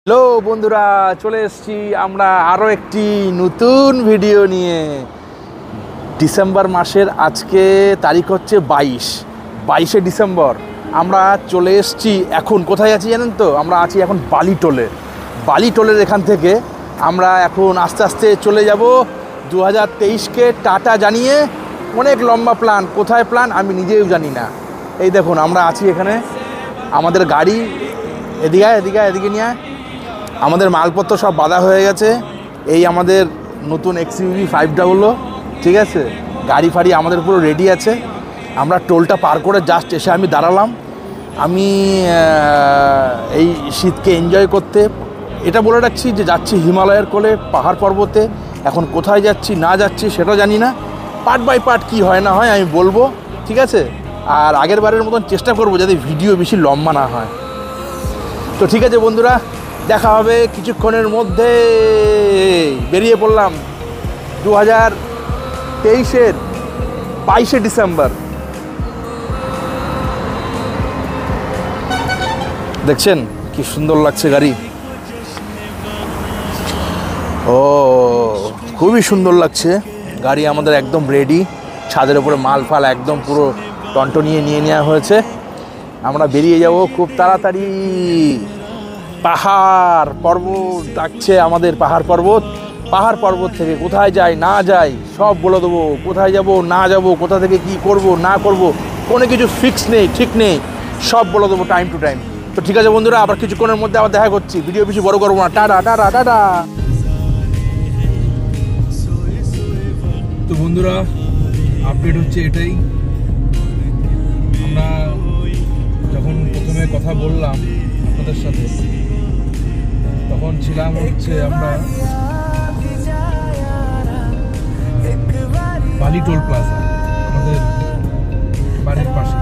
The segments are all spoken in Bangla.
হ্যালো বন্ধুরা, চলে এসেছি আমরা আরও একটি নতুন ভিডিও নিয়ে। ডিসেম্বর মাসের আজকে তারিখ হচ্ছে 22শে ডিসেম্বর। আমরা চলে এসেছি, এখন কোথায় আছি জানেন তো? আমরা আছি এখন বালিটোলের এখান থেকে আমরা এখন আস্তে আস্তে চলে যাব 2023কে টাটা জানিয়ে। অনেক লম্বা প্ল্যান, কোথায় প্ল্যান আমি নিজেও জানি না। এই দেখুন আমরা আছি এখানে, আমাদের গাড়ি এদিকে নিয়ে আমাদের মালপত্র সব বাঁধা হয়ে গেছে। এই আমাদের নতুন XUV 500, ঠিক আছে, গাড়ি ফাড়ি আমাদের পুরো রেডি আছে। আমরা টোলটা পার করে জাস্ট এসে আমি দাঁড়ালাম। আমি এই শীতকে এনজয় করতে এটা বলে রাখছি যে যাচ্ছি হিমালয়ের কোলে, পাহাড় পর্বতে। এখন কোথায় যাচ্ছি না যাচ্ছি সেটা জানি না, পার্ট বাই পার্ট কী হয় না হয় আমি বলবো, ঠিক আছে। আর আগের বারের মতন চেষ্টা করবো যাতে ভিডিও বেশি লম্বা না হয়। তো ঠিক আছে বন্ধুরা, দেখা হবে কিছুক্ষণের মধ্যে। বেরিয়ে পড়লাম 2023-এর 22শে ডিসেম্বর। দেখছেন কি সুন্দর লাগছে গাড়ি, ও খুবই সুন্দর লাগছে গাড়ি। আমাদের একদম রেডি, ছাদের উপরে মাল ফাল একদম পুরো টনটনিয়ে নিয়ে নেওয়া হয়েছে। আমরা বেরিয়ে যাব খুব তাড়াতাড়ি। পাহাড় পর্বত ডাকছে আমাদের, পাহাড় পর্বত থেকে কোথায় যাই না যাই সব বলে দেবো। কোথায় যাব না যাব, কোথা থেকে কি করব না করব, কোনো কিছু ফিক্স নেই, ঠিক নেই, সব বলে দেবো টাইম টু টাইম। তো ঠিক আছে বন্ধুরা, আবার কিছুক্ষণের মধ্যে আবার দেখা করছি। ভিডিও বেশি বড় করবো না। Tata tata tata. তো বন্ধুরা, আপডেট হচ্ছে এটাই। আমরা যখন প্রথমে কথা বললাম আপনাদের সাথে, তখন ছিলাম হচ্ছে আমরা বালিটোল প্লাজা, আমাদের বাড়ির পাশে।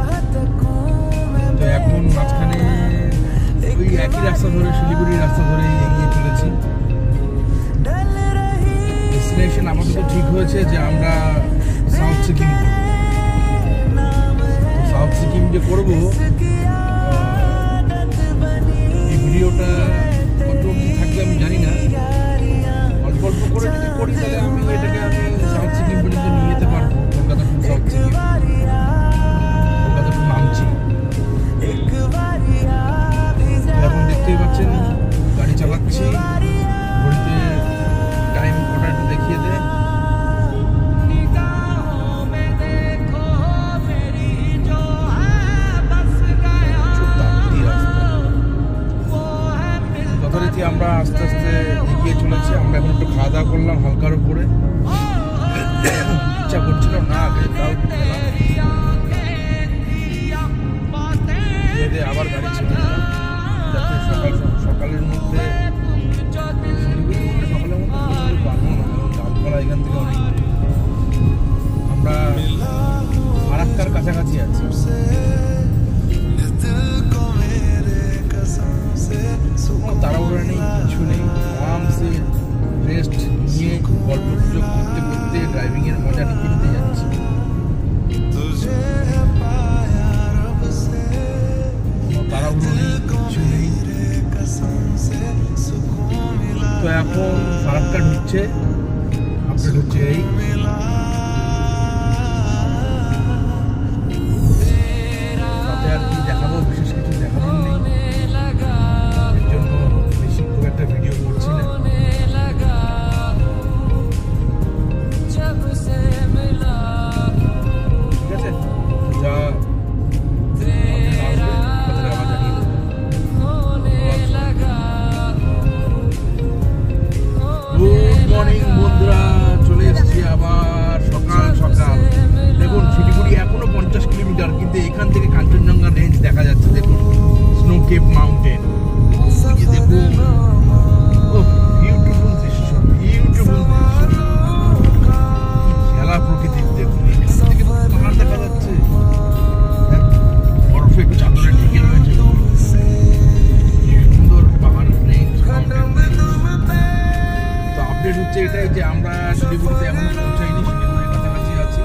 তো এখন মাঝখানে ওই একই রাস্তা ধরে, শিলিগুড়ির রাস্তা ধরে এগিয়ে চলেছি। ডেস্টিনেশন আমাদের তো ঠিক হয়েছে যে আমরা সাউথ সিকিম করবো। তো সাউথ সিকিম যে করবো, এই ভিডিওটা কত অবধি থাকবে আমি জানি না। অল্প অল্প করে যদি করি তাহলে আমি এটাকে সাউথ সিকিম পর্যন্ত নিয়ে যেতে পারবো। Kolkata to south Sikkim, Kolkata to Namchi. এখন দেখতেই পাচ্ছেন গাড়ি চালাচ্ছি, ঘড়িতে টাইম কটা একটু দেখিয়ে দেয়। যথারীতি আমরা আস্তে আস্তে এগিয়ে চলেছি। আমরা এখন একটু খাওয়া দাওয়া করলাম হালকার উপরে, ইচ্ছা করছিল না আগে, তাও আবার গাড়ি ছেড়ে দিলাম যাতে সকালের মধ্যে পারবো না, ডালপালা এখান থেকে অনেক। আমরা ফারাক্কার কাছাকাছি আছি। তাড়াহুড়া নেই, কিছু নেই, আরামসে রেস্ট নিয়ে গল্প গুজব করতে করতে ড্রাইভিংয়ের মজা নিতে যাচ্ছি। কোনো তাড়াহুড়ো নেই, কিছু নেই। তো এখন ফারাক্কা ঢুকছে, আপডেট হচ্ছে এই। তাতে আর কি দেখাবো, বিশেষ কিছু দেখানোর নেই, এর জন্য বেশি খুব একটা ভিডিও করছি না। ঠিক আছে, যা আবার জানিয়ে দেবো। গুড মর্নিং বন্ধুরা, চলে এসেছি আবার সকাল সকাল। দেখুন শিলিগুড়ি এখনো 50 কিলোমিটার, কিন্তু এখান থেকে কাঞ্চনজঙ্ঘা রেঞ্জ দেখা যাচ্ছে। দেখুন স্নো কেপ মাউন্টেন, দেখুন বিউটিফুল দৃশ্য, বিউটিফুল দৃশ্য, খেলা প্রকৃতির। দেখুন এখান থেকে পাহাড় দেখা যাচ্ছে, বরফে চাদরে ঢেকে রয়েছে, সুন্দর পাহাড় রেঞ্জ। তো আপডেট হচ্ছে এটাই যে আমরা শিলিগুড়িতে এখনো পৌঁছাইনি, শিলিগুড়ির কাছাকাছি আছি।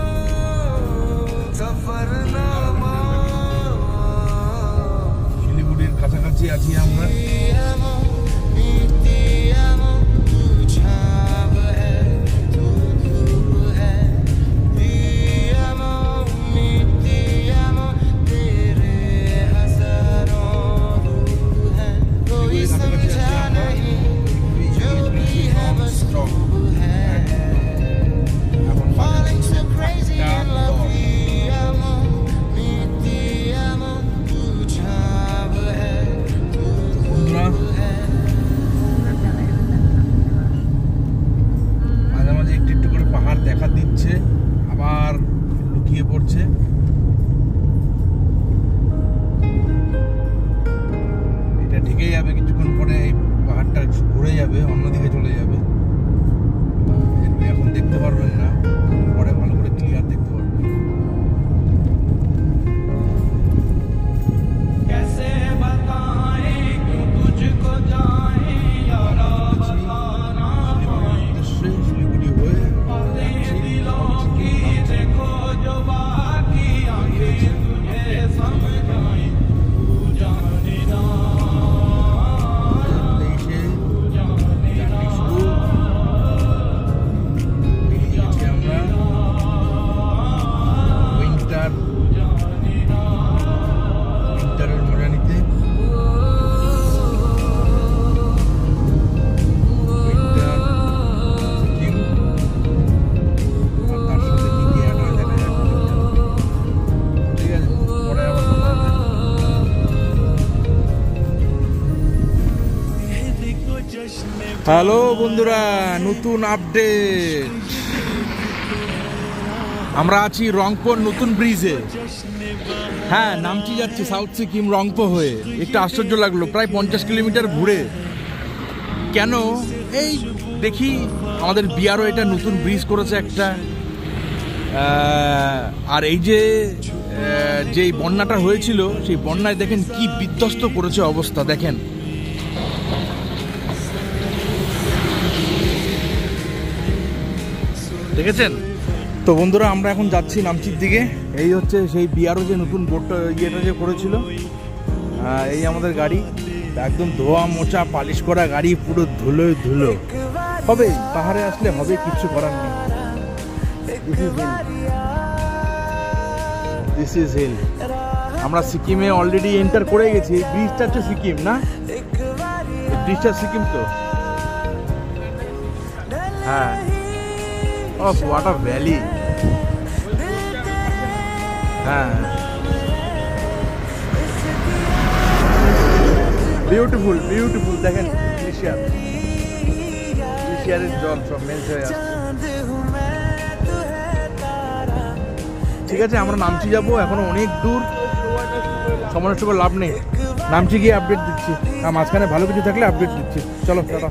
শিলিগুড়ির কাছাকাছি আছি আমরা। হ্যালো বন্ধুরা, নতুন আপডেট। আমরা আছি রংপুর নতুন ব্রিজে। হ্যাঁ, নামচি যাচ্ছি সাউথ সিকিম রংপুর হয়ে। একটু আশ্চর্য লাগলো, প্রায় 50 কিলোমিটার ঘুরে। কেন? এই দেখি আমাদের বিআরও এটা নতুন ব্রিজ করেছে একটা। আর এই যে বন্যাটা হয়েছিল, সেই বন্যায় দেখেন কি বিধ্বস্ত করেছে অবস্থা, দেখেন। দেখেছেন তো বন্ধুরা, আমরা এখন যাচ্ছি নামচির দিকে। এই হচ্ছে সেই বিআরও যে নতুন বোর্ডটা ইয়েটা যে করেছিল। এই আমাদের গাড়ি, একদম ধোয়া মোচা পালিশ করা গাড়ি, পুরো ধুলো ধুলো। হবে, পাহাড়ে আসলে হবে, কিচ্ছু করার নেই। This is hill. আমরা সিকিমে অলরেডি এন্টার করে গেছি। এই ব্রিজটা হচ্ছে সিকিম না? ব্রিজটা সিকিম তো। হ্যাঁ, অফ হোয়াট আ ভ্যালি। হ্যাঁ, বিউটিফুল বিউটিফুল। দেখেন গ্লেশিয়ারের জল সব মেল্ট হয়ে আসছে। ঠিক আছে, আমরা নামচি যাবো, এখনো অনেক দূর। সময় নষ্ট করে লাভ নেই, নামচি গিয়ে আপডেট দিচ্ছি। মাঝখানে ভালো কিছু থাকলে আপডেট দিচ্ছি। চলো tata.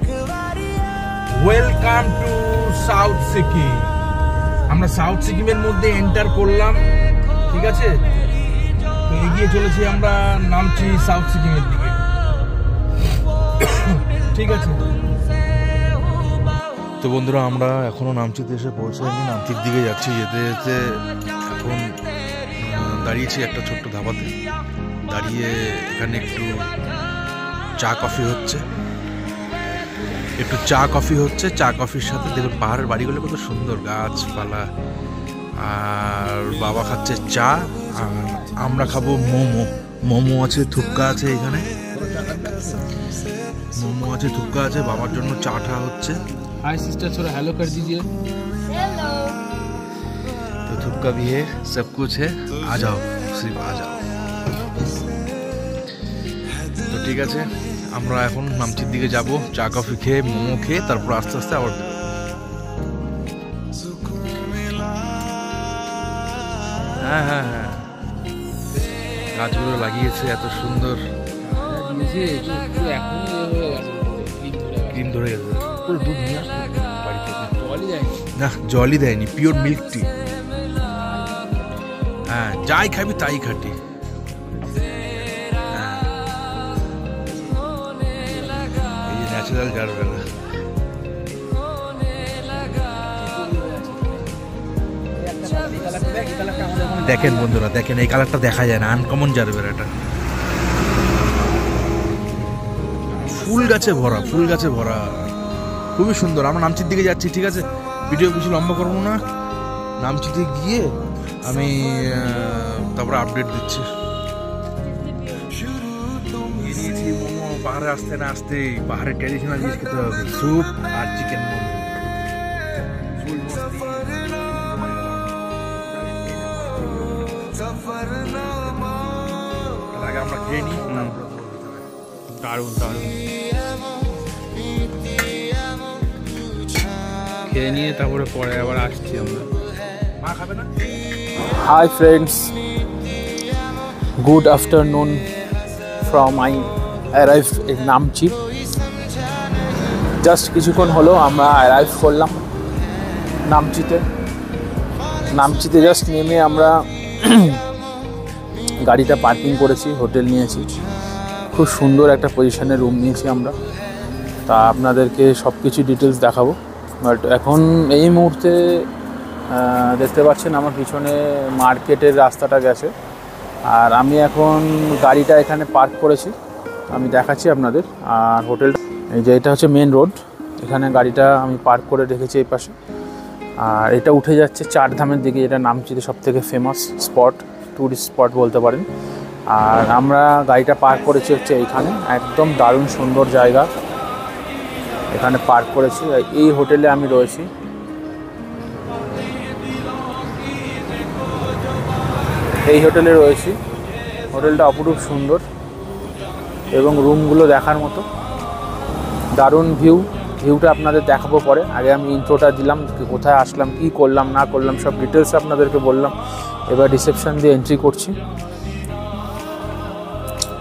Welcome to south Sikkim. আমরা সাউথ সিকিমের মধ্যে এন্টার করলাম, ঠিক আছে। তো এগিয়ে চলেছি আমরা নামচি সাউথ সিকিমের দিকে, ঠিক আছে। তো বন্ধুরা, আমরা এখনো নামচিতে এসে পৌঁছাইনি, নামচির দিকে যাচ্ছি। যেতে যেতে এখন দাঁড়িয়েছি একটা ছোট্ট ধাবাতে। দাঁড়িয়ে এখানে একটু চা কফি হচ্ছে, চা কফির সাথে দেখুন পাহাড়ের বাড়িগুলো কত সুন্দর, গাছপালা। আর বাবা খাচ্ছে চা, আর আমরা খাবো মোমো আছে, থুক্কা আছে এখানে। মোমো আছে, থুক্কা আছে। বাবার জন্য চাটা হচ্ছে। हाय सिस्टर, थोड़ा हेलो कर दीजिए। हेलो। तो थुक्का भी है, सब कुछ है। आ जाओ, सिर्फ आ जाओ। তো ঠিক আছে, আমরা এখন নামচির দিকে যাব। চা কফি খেয়ে, মোমো খেয়ে, তারপর আস্তে আস্তে আবার হ্যাঁ গাছগুলো লাগিয়েছে এত সুন্দর, দিন ধরে গেছে। পুরো দুধ নিয়ে আসতো বাড়ি থেকে, না জলই দেয়নি, পিওর মিল্ক টি। হ্যাঁ, যাই খাবি তাই খাটি। এই যে ন্যাচারাল জারবেরা। দেখেন বন্ধুরা, দেখেন এই কালারটা দেখা যায় না, আনকমন জারবেরাটা। ফুল গাছে ভরা, খুবই সুন্দর। আমরা নামচির দিকে যাচ্ছি, ঠিক আছে। ভিডিও বেশি লম্বা করবো না, নামচিতে গিয়ে আমি তারপরে আপডেট দিচ্ছি। মোমো পাহাড়ে আসতে না আসতেই পাহাড়ের ট্র্যাডিশনাল জিনিস খেতে হবে, স্যুপ আর চিকেন মোমো। আগে আমরা খেয়ে নিই, দারুণ খেয়ে নিয়ে তারপরে পরে আবার আসছি আমরা। মা খাবে না? Hi friends, good afternoon from I arrived in Namchi. Just কিছুক্ষণ হলো আমরা অ্যারাইভ করলাম নামচিতে জাস্ট নেমে আমরা গাড়িটা পার্কিং করেছি, হোটেল নিয়েছি। খুব সুন্দর একটা পজিশনে রুম নিয়েছি আমরা। তা আপনাদেরকে সব কিছু ডিটেলস দেখাবো। বাট এখন এই মুহূর্তে দেখতে পাচ্ছেন আমার পিছনে মার্কেটের রাস্তাটা গেছে, আর আমি এখন গাড়িটা এখানে পার্ক করেছি, আমি দেখাচ্ছি আপনাদের। আর হোটেলটা এই যে, এটা হচ্ছে মেন রোড, এখানে গাড়িটা আমি পার্ক করে রেখেছি এই পাশে। আর এটা উঠে যাচ্ছে চারধামের দিকে, যেটা নামচিতে সবথেকে ফেমাস স্পট, ট্যুরিস্ট স্পট বলতে পারেন। আর আমরা গাড়িটা পার্ক করেছি হচ্ছে এইখানে, একদম দারুণ সুন্দর জায়গা, এখানে পার্ক করেছি। এই হোটেলে আমি রয়েছি। এই হোটেলে রয়েছি। হোটেলটা অপরূপ সুন্দর এবং রুমগুলো দেখার মতো, দারুণ ভিউ, ভিউটা আপনাদের দেখাবো পরে। আগে আমি ইন্ট্রোটা দিলাম, কোথায় আসলাম, কি করলাম না করলাম সব ডিটেলস আপনাদেরকে বললাম। এবার রিসেপশন দিয়ে এন্ট্রি করছি।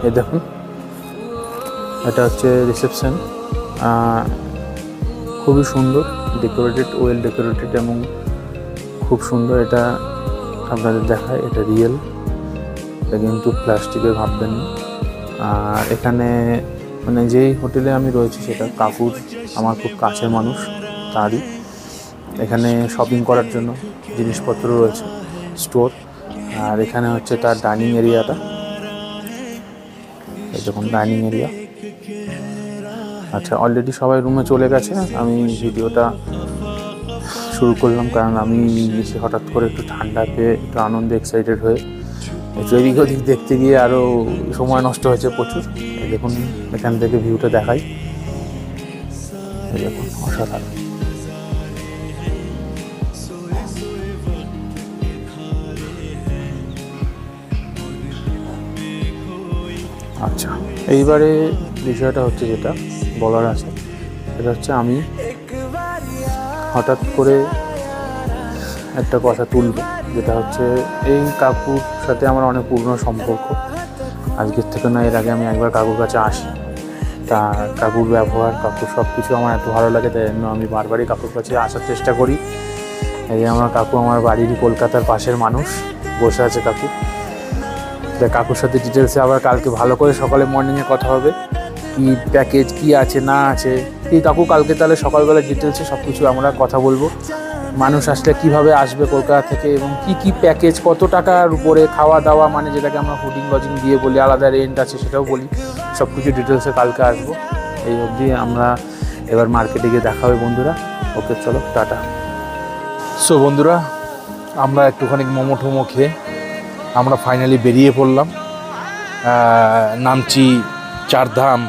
এই দেখুন, এটা হচ্ছে রিসেপশন। খুবই সুন্দর ডেকোরেটেড, ওয়েল ডেকোরেটেড এবং খুব সুন্দর। এটা আপনাদের দেখায়, এটা রিয়েল, এটা কিন্তু প্লাস্টিকের ভাববেন না। আর এখানে মানে যেই হোটেলে আমি রয়েছি সেটা কাকুর আমার খুব কাছের মানুষ, তারই। এখানে শপিং করার জন্য জিনিসপত্র রয়েছে, স্টোর। আর এখানে হচ্ছে তার ডাইনিং এরিয়াটা, এই দেখুন ডাইনিং এরিয়া। আচ্ছা, অলরেডি সবাই রুমে চলে গেছে, আমি ভিডিওটা শুরু করলাম কারণ আমি এসে হঠাৎ করে একটু ঠান্ডা পেয়ে একটু আনন্দে এক্সাইটেড হয়ে একটু এদিক ওদিক দেখতে গিয়ে আরও সময় নষ্ট হয়েছে প্রচুর। এই দেখুন এখান থেকে ভিউটা দেখাই, এই দেখুন অসাধারণ। আচ্ছা, এইবারে বিষয়টা হচ্ছে যেটা বলার আছে সেটা হচ্ছে আমি হঠাৎ করে একটা কথা তুলব, যেটা হচ্ছে এই কাকুর সাথে আমার অনেক পুরনো সম্পর্ক। আজকের থেকে না, এর আগে আমি একবার কাকুর কাছে আসি, তা কাকুর ব্যবহার, কাকুর সব কিছু আমার এত ভালো লাগে, তাই জন্য আমি বারবারই কাকুর কাছে আসার চেষ্টা করি। এই যে আমার কাকু আমার বাড়িরই কলকাতার পাশের মানুষ, বসে আছে কাকু। তাই কাকুর সাথে ডিটেলসে আবার কালকে ভালো করে সকালে মর্নিংয়ে কথা হবে, কি প্যাকেজ কী আছে না আছে। এই কাকু কালকে তাহলে সকালবেলা ডিটেলসে সব কিছু আমরা কথা বলবো। মানুষ আসলে কিভাবে আসবে কলকাতা থেকে এবং কি কি প্যাকেজ, কত টাকার উপরে খাওয়া দাওয়া, মানে যেটাকে আমরা ফুডিং লজিং দিয়ে বলি, আলাদা রেন্ট আছে সেটাও বলি, সব কিছু ডিটেলসে কালকে আসবো। এই অবধি আমরা এবার মার্কেটে গিয়ে দেখা হবে বন্ধুরা। ওকে, চলো টাটা। সো বন্ধুরা, আমরা একটুখানি মোমো টোমো খেয়ে আমরা ফাইনালি বেরিয়ে পড়লাম নামচি চারধাম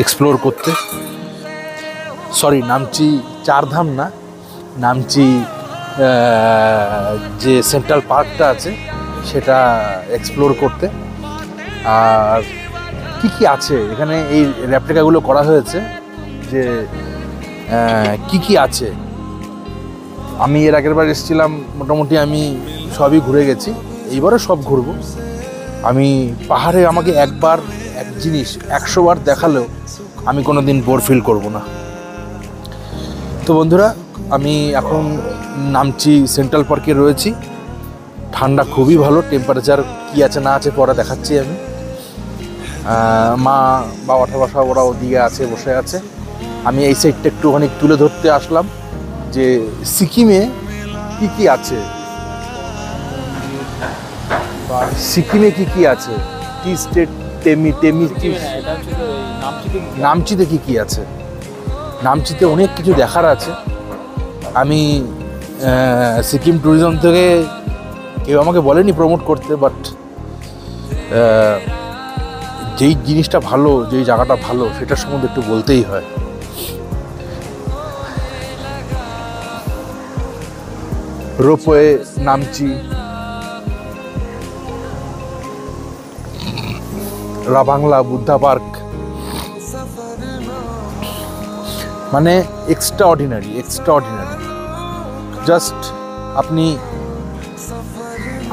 এক্সপ্লোর করতে। সরি, নামচি চারধাম না, নামচি যে সেন্ট্রাল পার্কটা আছে সেটা এক্সপ্লোর করতে। আর কি কি আছে এখানে, এই রেপ্লিকাগুলো করা হয়েছে যে কি কি আছে। আমি এর আগের বার এসেছিলাম, মোটামুটি আমি সবই ঘুরে গেছি, এইবারও সব ঘুরবো। আমি পাহাড়ে আমাকে একবার এক জিনিস 100 বার দেখালেও আমি কোনো দিন বোর ফিল করব না। তো বন্ধুরা, আমি এখন নামচি সেন্ট্রাল পার্কে রয়েছি। ঠান্ডা খুবই ভালো, টেম্পারেচার কী আছে না আছে পরে দেখাচ্ছি আমি। মা বাবা ঠাবা সব ওরা ওদিকে আছে, বসে আছে। আমি এই সাইডটা একটুখানি তুলে ধরতে আসলাম যে সিকিমে কি কি আছে, সিকিমে কি কি আছে, টি স্টেট নামচিতে কি কি আছে। নামচিতে অনেক কিছু দেখার আছে। আমি সিকিম ট্যুরিজম থেকে কেউ আমাকে বলেনি প্রমোট করতে, বাট যেই জিনিসটা ভালো, যেই জায়গাটা ভালো, সেটার সম্বন্ধে একটু বলতেই হয়। রোপওয়ে নামচি, রাবাংলা বুদ্ধা পার্ক, মানে এক্সট্রা অর্ডিনারি জাস্ট আপনি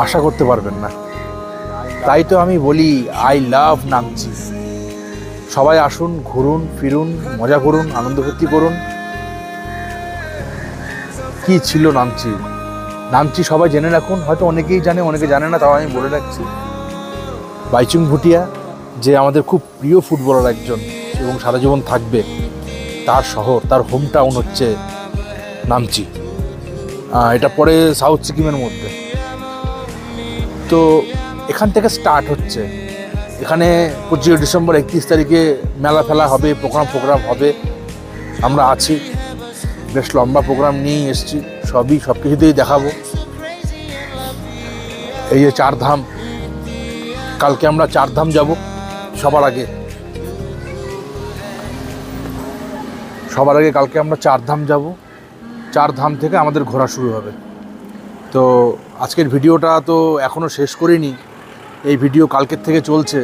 আশা করতে পারবেন না। তাই তো আমি বলি আই লাভ নামচি। সবাই আসুন, ঘুরুন ফিরুন, মজা করুন, আনন্দ ফুর্তি করুন। কি ছিল নামচি, নামচি সবাই জেনে রাখুন। হয়তো অনেকেই জানে, অনেকে জানে না, তাও আমি বলে রাখছি। বাইচুং ভুটিয়া, যে আমাদের খুব প্রিয় ফুটবলার একজন এবং সারা জীবন থাকবে, তার শহর, তার হোম টাউন হচ্ছে নামচি। এটা পড়ে সাউথ সিকিমের মধ্যে। তো এখান থেকে স্টার্ট হচ্ছে। এখানে 25 ডিসেম্বর 31 তারিখে মেলা ফেলা হবে, প্রোগ্রাম হবে। আমরা আছি, বেশ লম্বা প্রোগ্রাম নিয়েই এসছি, সব কিছুতেই দেখাবো। এই যে চারধাম, কালকে আমরা চারধাম যাব। সবার আগে কালকে আমরা চারধাম যাব। চারধাম থেকে আমাদের ঘোরা শুরু হবে। তো আজকের ভিডিওটা তো এখনও শেষ করিনি, এই ভিডিও কালকের থেকে চলছে।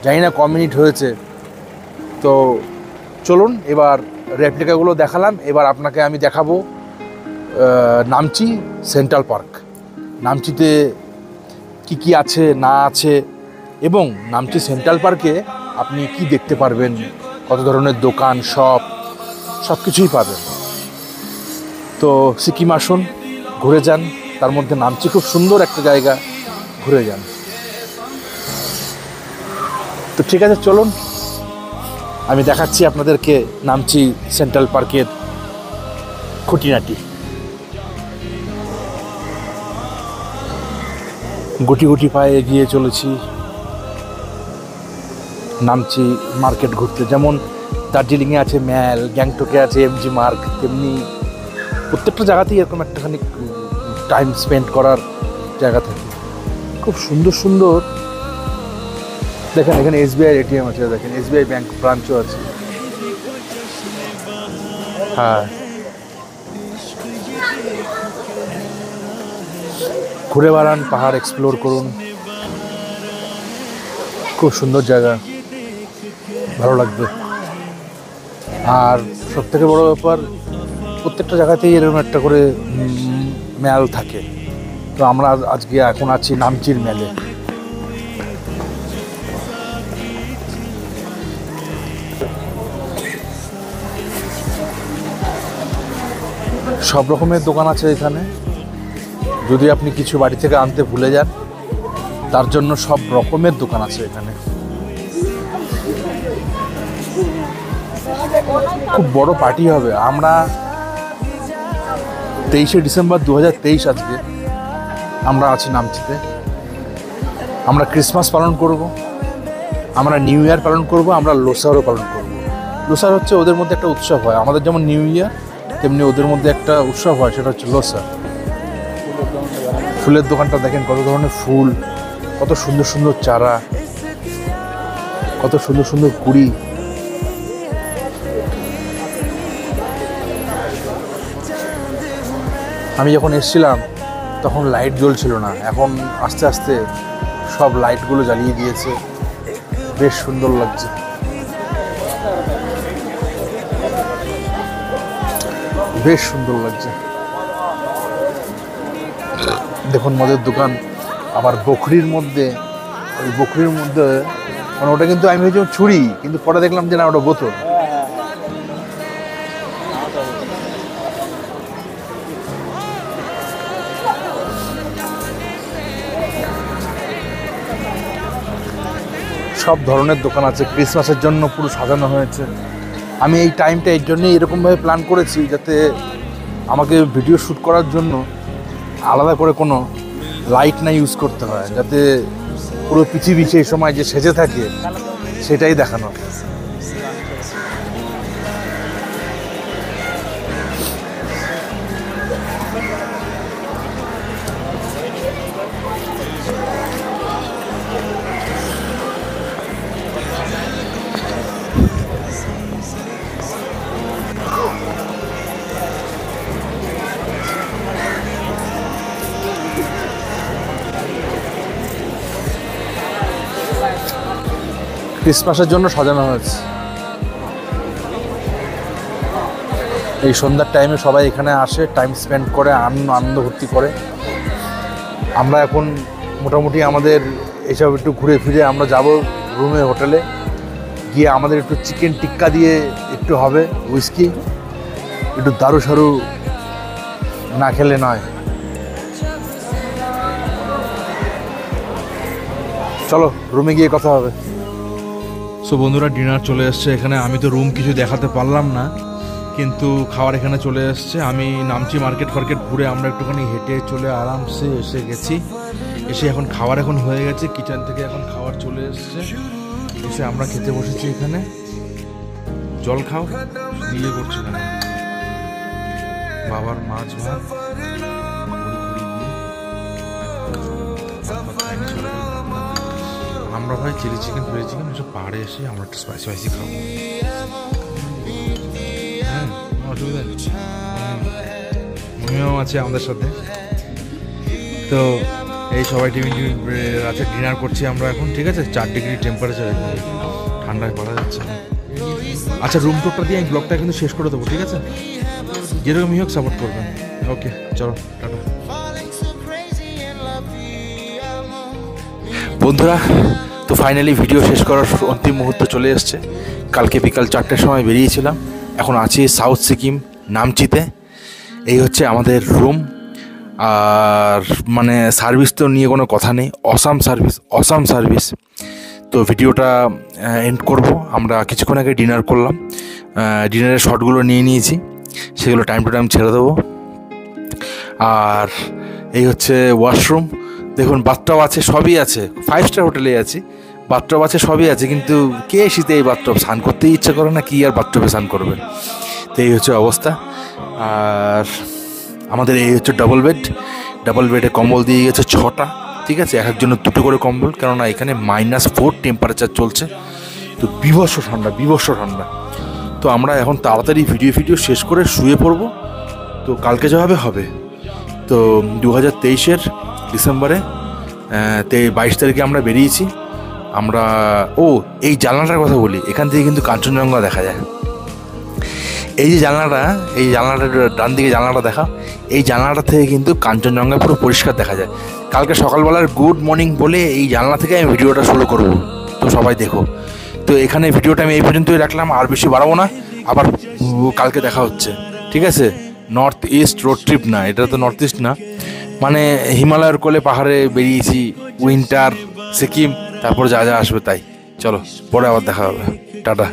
জানি না ক মিনিট হয়েছে। তো চলুন এবার রেপ্লিকাগুলো দেখালাম, এবার আপনাকে আমি দেখাবো নামচি সেন্ট্রাল পার্ক। নামচিতে কি কি আছে না আছে এবং নামচি সেন্ট্রাল পার্কে আপনি কি দেখতে পারবেন, কত ধরনের দোকান সব কিছুই পাবেন। তো সিকিম আসুন, ঘুরে যান, তার মধ্যে নামচি খুব সুন্দর একটা জায়গা, ঘুরে যান। তো ঠিক আছে, চলুন আমি দেখাচ্ছি আপনাদেরকে নামচি সেন্ট্রাল পার্কের খুঁটিনাটি। গুটি গুটি পায়ে এগিয়ে চলেছি নামচি মার্কেট ঘুরতে। যেমন দার্জিলিংয়ে আছে ম্যাল, গ্যাংটকে আছে এমজি মার্ক, তেমনি প্রত্যেকটা জায়গাতেই এরকম একটাখানি টাইম স্পেন্ড করার জায়গা থাকে। খুব সুন্দর সুন্দর, দেখেন এখানে এসবিআই এটিএম আছে, দেখেন এসবিআই ব্যাংক ব্রাঞ্চও আছে। হ্যাঁ, ঘুরে বেড়ান, পাহাড় এক্সপ্লোর করুন, খুব সুন্দর জায়গা, ভালো লাগবে। আর সবথেকে বড় ব্যাপার, প্রত্যেকটা জায়গাতেই এরকম একটা করে মেল থাকে। তো আমরা আজকে এখন আছি নামচির মেলে। সব রকমের দোকান আছে এখানে। যদি আপনি কিছু বাড়ি থেকে আনতে ভুলে যান, তার জন্য সব রকমের দোকান আছে এখানে। খুব বড় পার্টি হবে। আমরা 23শে ডিসেম্বর 2023 আজকে আমরা আছি নামচিতে। আমরা ক্রিসমাস পালন করব, আমরা নিউ ইয়ার পালন করব, আমরা লোসারও পালন করব। লোসার হচ্ছে ওদের মধ্যে একটা উৎসব হয়, আমাদের যেমন নিউ ইয়ার তেমনি ওদের মধ্যে একটা উৎসব হয়, সেটা হচ্ছে লোসার। ফুলের দোকানটা দেখেন, কত ধরনের ফুল, কত সুন্দর সুন্দর চারা, কত সুন্দর সুন্দর কুড়ি। আমি যখন এসেছিলাম তখন লাইট জ্বলছিল না, এখন আস্তে আস্তে সব লাইটগুলো জ্বালিয়ে দিয়েছে, বেশ সুন্দর লাগছে। বেশ সুন্দর লাগছে। দেখুন মদের দোকান, আবার বকরির মধ্যে, ওই বকরির মধ্যে মানে ওটা কিন্তু আমি ভেবেছিলাম ছুরি, কিন্তু পরে দেখলাম যে না, ওটা বোতল। সব ধরনের দোকান আছে, ক্রিসমাসের জন্য পুরো সাজানো হয়েছে। আমি এই টাইমটা এর জন্যই এরকমভাবে প্ল্যান করেছি, যাতে আমাকে ভিডিও শ্যুট করার জন্য আলাদা করে কোনো লাইট না ইউজ করতে হয়, যাতে পুরো পৃথিবী সেই সময় যে সেজে থাকে সেটাই দেখানো। ক্রিসমাসের জন্য সাজানো হয়েছে। এই সন্ধ্যার টাইমে সবাই এখানে আসে, টাইম স্পেন্ড করে, আনন্দ ভর্তি করে। আমরা এখন মোটামুটি আমাদের এইসব একটু ঘুরে ফিরে আমরা যাব রুমে, হোটেলে গিয়ে আমাদের একটু চিকেন টিক্কা দিয়ে একটু হবে, উইস্কি, একটু দারু সারু না খেলে নয়। চলো রুমে গিয়ে কথা হবে। সো বন্ধুরা, ডিনার চলে এসছে এখানে। আমি তো রুম কিছু দেখাতে পারলাম না, কিন্তু খাবার এখানে চলে এসছে। আমি নামচি মার্কেট ঘুরে আমরা একটুখানি হেঁটে চলে আরামসে এসে গেছি। এসে এখন খাবার এখন হয়ে গেছে, কিচেন থেকে এখন খাবার চলে এসছে। এসে আমরা খেতে বসেছি এখানে। জল খাও দিয়ে করছি না, বাবার মাছ ভাত আমরা ভাই চিলি চিকেন, ফ্রাই চিকেন এসব পাহাড়ে এসে আমরা একটু স্পাইসি খাবো। হ্যাঁ, অসুবিধা নেই, মমিও আছে আমাদের সাথে। তো এই সবাই টিফিন আছে, ডিনার করছি আমরা এখন। ঠিক আছে, 4 ডিগ্রি টেম্পারেচার, ঠান্ডায় পড়া যাচ্ছে না। আচ্ছা, রুম টুরটা দিয়ে আমি ব্লগটা কিন্তু শেষ করে দেবো, ঠিক আছে? যেরকমই হোক সাপোর্ট করবেন। ওকে, চলো টাটা। বন্ধুরা, তো ফাইনালি ভিডিও শেষ করার অন্তিম মুহূর্ত চলে এসছে। কালকে বিকাল 4টের সময় বেরিয়েছিলাম, এখন আছি সাউথ সিকিম নামচিতে। এই হচ্ছে আমাদের রুম। আর মানে সার্ভিস তো নিয়ে কোনো কথা নেই, অসাম সার্ভিস। তো ভিডিওটা এন্ড করব। আমরা কিছুক্ষণ আগে ডিনার করলাম, ডিনারের শটগুলো নিয়ে নিয়েছি, সেগুলো টাইম টু টাইম ছেড়ে দেবো। আর এই হচ্ছে ওয়াশরুম, দেখুন বাথটব আছে, সবই আছে, 5 স্টার হোটেলে আছি, বাথটব আছে, সবই আছে, কিন্তু কে শীতে এই বাথটব স্নান করতেই ইচ্ছা করে না, কি আর বাথটবে স্নান করবেন। তো এই হচ্ছে অবস্থা। আর আমাদের এই হচ্ছে ডাবল বেডে কম্বল দিয়ে গেছে 6টা, ঠিক আছে? এক একজনের 2টো করে কম্বল, কেননা এখানে -4 টেম্পারেচার চলছে, তো বিভৎস ঠান্ডা। তো আমরা এখন তাড়াতাড়ি ভিডিও শেষ করে শুয়ে পড়বো। তো কালকে যা হবে। তো 2023-এর ডিসেম্বরে 22 তারিখে আমরা বেরিয়েছি। আমরা এই জানলাটার কথা বলি, এখান থেকে কিন্তু কাঞ্চনজঙ্ঘা দেখা যায়। এই যে জানলাটা ডান দিকে জানলাটা দেখা, এই জানলাটা থেকে কিন্তু কাঞ্চনজঙ্ঘা পুরো পরিষ্কার দেখা যায়। কালকে সকালবেলার গুড মর্নিং বলে এই জানলা থেকে আমি ভিডিওটা শুরু করব, তো সবাই দেখো। তো এখানে ভিডিওটা আমি এই পর্যন্তই রাখলাম, আর বেশি বাড়াবো না। আবার কালকে দেখা হচ্ছে, ঠিক আছে? নর্থ ইস্ট রোড ট্রিপ না, এটা তো নর্থ ইস্ট না, মানে হিমালয়ের কোলে পাহাড়ে বেরিয়েছি, উইন্টার সিকিম, তারপর যা আসবে তাই। চলো, পরে আবার দেখা হবে, টাটা।